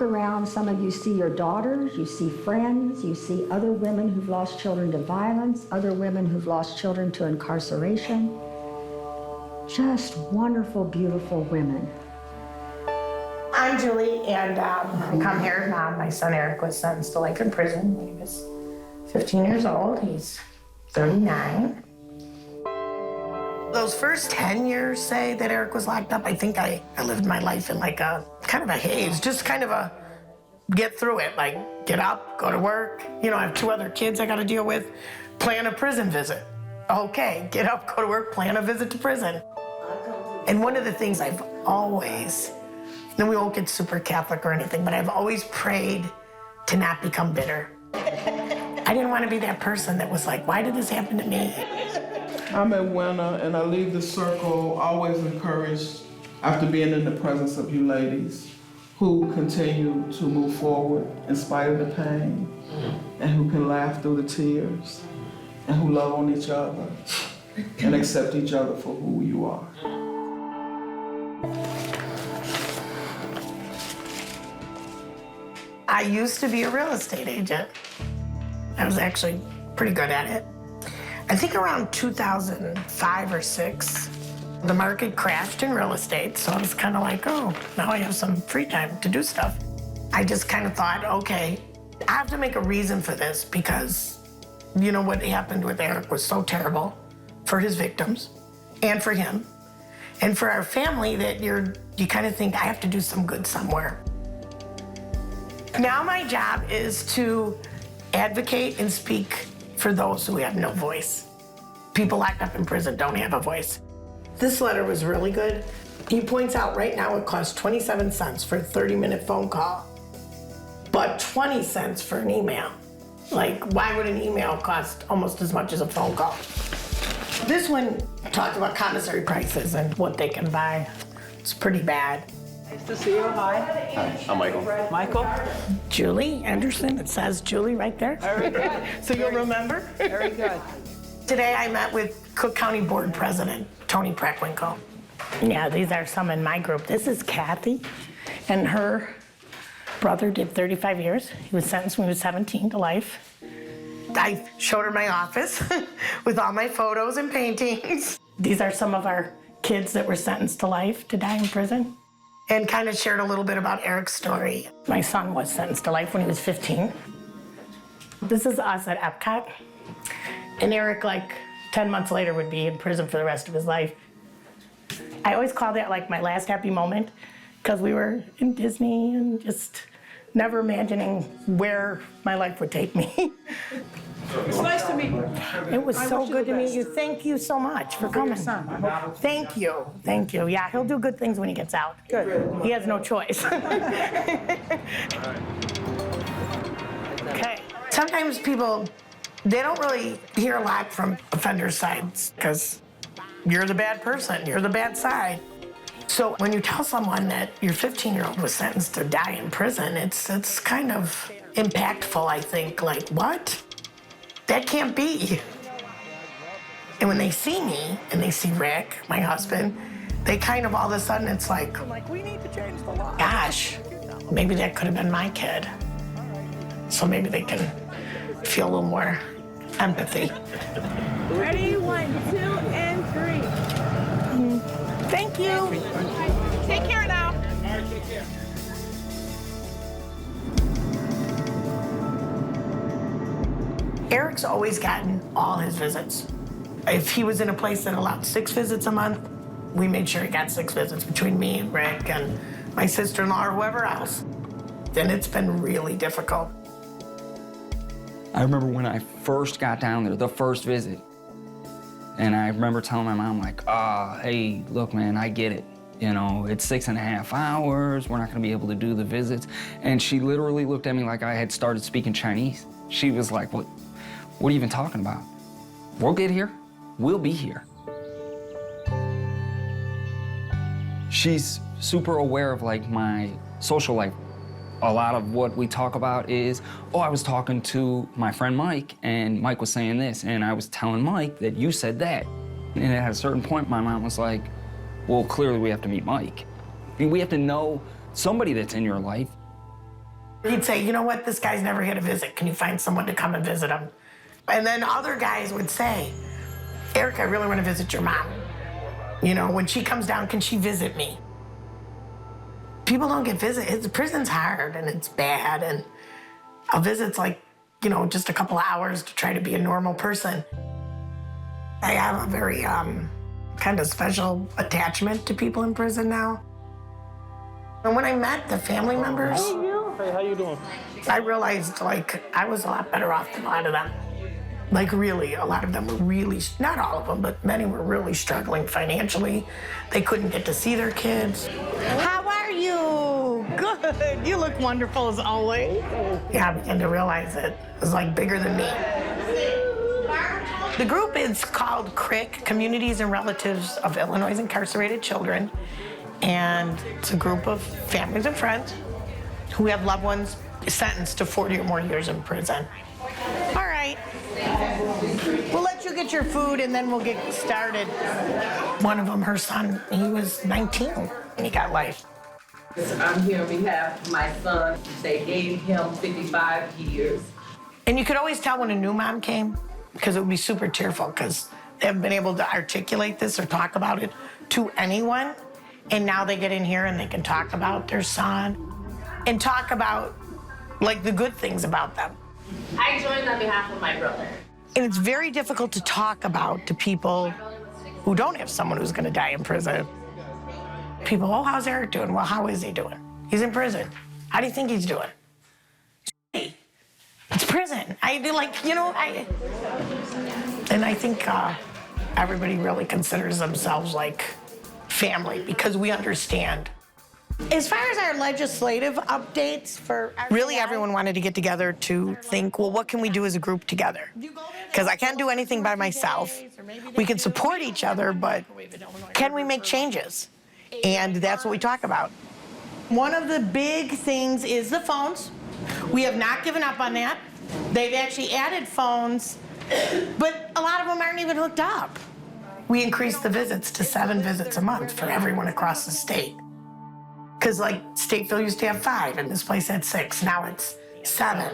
around, some of you see your daughters, you see friends, you see other women who've lost children to violence, other women who've lost children to incarceration. Just wonderful, beautiful women. I'm Julie, and I come here. My son Eric was sentenced to life in prison when he was 15 years old. He's 39. Those first 10 years, say, that Eric was locked up, I think I lived my life in like a kind of a haze, just kind of a get through it, like get up, go to work. You know, I have 2 other kids I got to deal with, plan a prison visit. Okay, get up, go to work, plan a visit to prison. And one of the things I've always, and we won't get super Catholic or anything, but I've always prayed to not become bitter. I didn't want to be that person that was like, why did this happen to me? I'm a winner, and I leave the circle always encouraged after being in the presence of you ladies who continue to move forward in spite of the pain, and who can laugh through the tears, and who love on each other and accept each other for who you are. I used to be a real estate agent. I was actually pretty good at it. I think around 2005 or 6, the market crashed in real estate, so I was kind of like, oh, now I have some free time to do stuff. I just kind of thought, okay, I have to make a reason for this because, you know, what happened with Eric was so terrible for his victims and for him and for our family that you kind of think, I have to do some good somewhere. Now my job is to advocate and speak for those who have no voice. People locked up in prison don't have a voice. This letter was really good. He points out right now it costs 27 cents for a 30-minute phone call, but 20 cents for an email. Like, why would an email cost almost as much as a phone call? This one talks about commissary prices and what they can buy. It's pretty bad. Nice to see you. Hi. Hi, I'm Michael. Michael. Julie Anderson. It says Julie right there. Very good. So you'll remember? Very good. Today I met with Cook County Board President Tony Preckwinkle. Yeah, these are some in my group. This is Kathy, and her brother did 35 years. He was sentenced when he was 17 to life. I showed her my office with all my photos and paintings. These are some of our kids that were sentenced to life to die in prison. And kind of shared a little bit about Eric's story. My son was sentenced to life when he was 15. This is us at Epcot. And Eric, like 10 months later, would be in prison for the rest of his life. I always call that like my last happy moment because we were in Disney and just never imagining where my life would take me. It's nice to meet you. It was so good to meet you. Thank you so much for coming. Thank you. Thank you. Yeah, he'll do good things when he gets out. Good. He has no choice. Okay. Sometimes people, they don't really hear a lot from offender sides because you're the bad person, you're the bad side. So when you tell someone that your 15-year-old was sentenced to die in prison, it's kind of impactful, I think. Like, what? That can't be. And when they see me and they see Rick, my husband, they kind of all of a sudden it's like, we need to change the law. Gosh, maybe that could have been my kid. So maybe they can feel a little more empathy. Ready, 1, 2, and 3. Thank you. Take care now. All right, take care. Eric's always gotten all his visits. If he was in a place that allowed 6 visits a month, we made sure he got 6 visits between me and Rick and my sister-in-law or whoever else. Then it's been really difficult. I remember when I first got down there, the first visit, and I remember telling my mom, like, hey, look, man, I get it. You know, it's 6.5 hours. We're not gonna be able to do the visits. And she literally looked at me like I had started speaking Chinese. She was like, what are you even talking about? We'll get here. We'll be here. She's super aware of, like, my social life. A lot of what we talk about is, oh, I was talking to my friend Mike, and Mike was saying this, and I was telling Mike that you said that. And at a certain point, my mom was like, well, clearly we have to meet Mike. We have to know somebody that's in your life. He'd say, you know what, this guy's never had a visit. Can you find someone to come and visit him? And then other guys would say, Eric, I really want to visit your mom. You know, when she comes down, can she visit me? People don't get visits. Prison's hard and it's bad. And a visit's like, you know, just a couple hours to try to be a normal person. I have a very kind of special attachment to people in prison now. And when I met the family members, Hey, how you doing? I realized, like, I was a lot better off than a lot of them. Like, really, a lot of them were really, not all of them, but many were really struggling financially. They couldn't get to see their kids. How are you? Good. You look wonderful as always. Yeah, I began to realize it was, like, bigger than me. The group is called CRIC, Communities and Relatives of Illinois Incarcerated Children. And it's a group of families and friends who have loved ones sentenced to 40 or more years in prison. All right. We'll let you get your food and then we'll get started. One of them, her son, he was 19 when he got life. I'm here on behalf of my son. They gave him 55 years. And you could always tell when a new mom came, because it would be super tearful, because they haven't been able to articulate this or talk about it to anyone. And now they get in here and they can talk about their son and talk about, like, the good things about them. I joined on behalf of my brother. And it's very difficult to talk about to people who don't have someone who's gonna die in prison. People, oh, how's Eric doing? Well, how is he doing? He's in prison. How do you think he's doing? Hey, it's prison. I do, like, you know, and I think everybody really considers themselves like family because we understand. As far as our legislative updates for Really, everyone wanted to get together to think, well, what can we do as a group together? Because I can't do anything by myself. We can support each other, but can we make changes? And that's what we talk about. One of the big things is the phones. We have not given up on that. They've actually added phones, but a lot of them aren't even hooked up. We increased the visits to 7 visits a month for everyone across the state. Because, like, Stateville used to have 5, and this place had 6. Now it's 7.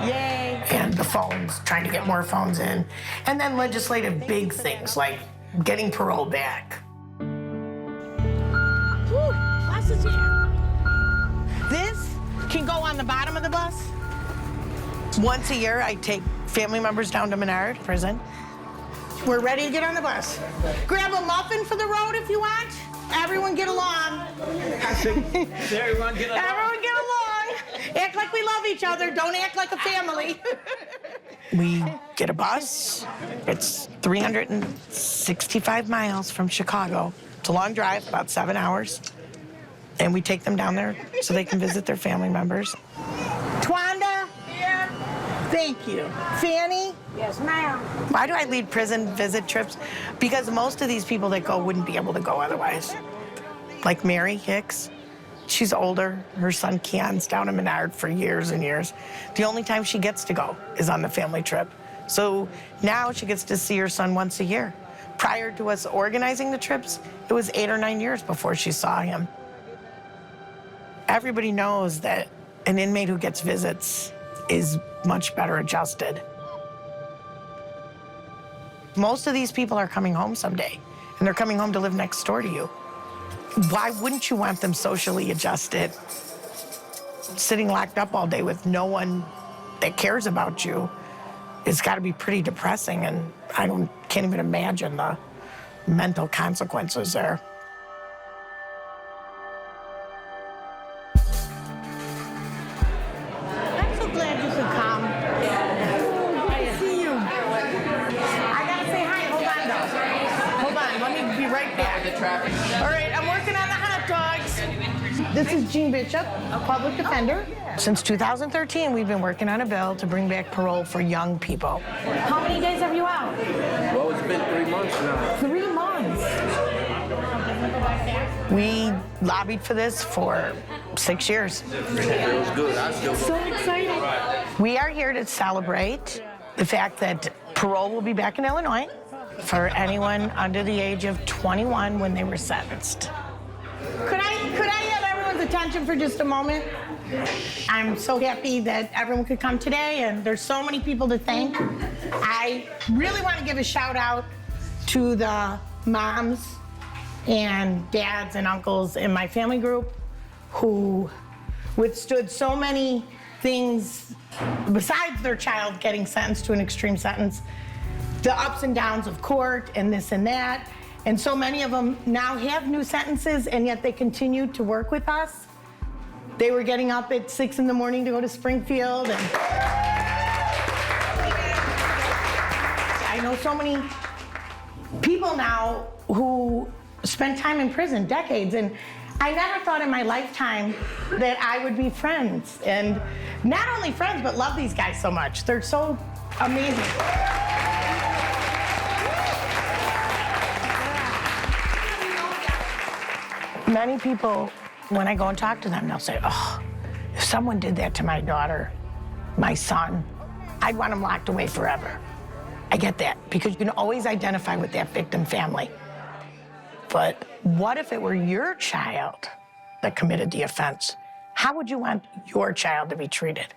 Yay. And the phones, trying to get more phones in. And then legislative big things, like getting parole back. This can go on the bottom of the bus. Once a year, I take family members down to Menard Prison. We're ready to get on the bus. Grab a muffin for the road if you want. Everyone get along. Everyone get along. Everyone get along. Act like we love each other. Don't act like a family. We get a bus. It's 365 miles from Chicago. It's a long drive, about 7 hours. And we take them down there so they can visit their family members. Twanda? Here. Thank you. Fanny? Yes, ma'am. Why do I lead prison visit trips? Because most of these people that go wouldn't be able to go otherwise. Like Mary Hicks, she's older. Her son Keon's down in Menard for years and years. The only time she gets to go is on the family trip. So now she gets to see her son once a year. Prior to us organizing the trips, it was 8 or 9 years before she saw him. Everybody knows that an inmate who gets visits is much better adjusted. Most of these people are coming home someday, and they're coming home to live next door to you. Why wouldn't you want them socially adjusted? Sitting locked up all day with no one that cares about you, it's got to be pretty depressing, and I can't even imagine the mental consequences there. I'm so glad you could come. Good to see you. I gotta say hi. Hold on, though. Hold on. Let me be right back. All right, I'm working on the hot dogs. This is Jean Bishop, a public defender. Since 2013, we've been working on a bill to bring back parole for young people. How many days have you out? Well, it's been 3 months now. 3 months. We lobbied for this for 6 years. It was good. I still So excited. We are here to celebrate the fact that parole will be back in Illinois for anyone under the age of 21 when they were sentenced. Could I have everyone's attention for just a moment? I'm so happy that everyone could come today, and there's so many people to thank. I really want to give a shout out to the moms and dads and uncles in my family group who withstood so many things besides their child getting sentenced to an extreme sentence, the ups and downs of court and this and that. And so many of them now have new sentences, and yet they continue to work with us. They were getting up at 6 in the morning to go to Springfield. And I know so many people now who spent time in prison, decades, and I never thought in my lifetime that I would be friends. And not only friends, but love these guys so much. They're so amazing. Many people, when I go and talk to them, they'll say, oh, if someone did that to my daughter, my son, I'd want them locked away forever. I get that, because you can always identify with that victim family. But what if it were your child that committed the offense? How would you want your child to be treated?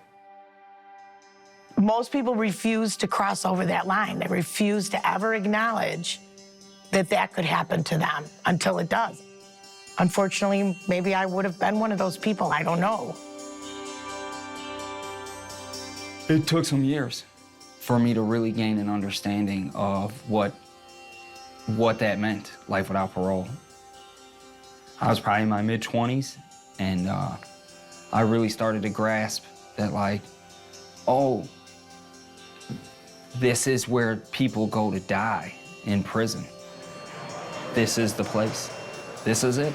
Most people refuse to cross over that line. They refuse to ever acknowledge that that could happen to them until it does. Unfortunately, maybe I would have been one of those people, I don't know. It took some years for me to really gain an understanding of what that meant, life without parole. I was probably in my mid-20s, and I really started to grasp that, like, oh, this is where people go to die, in prison. This is the place. This is it.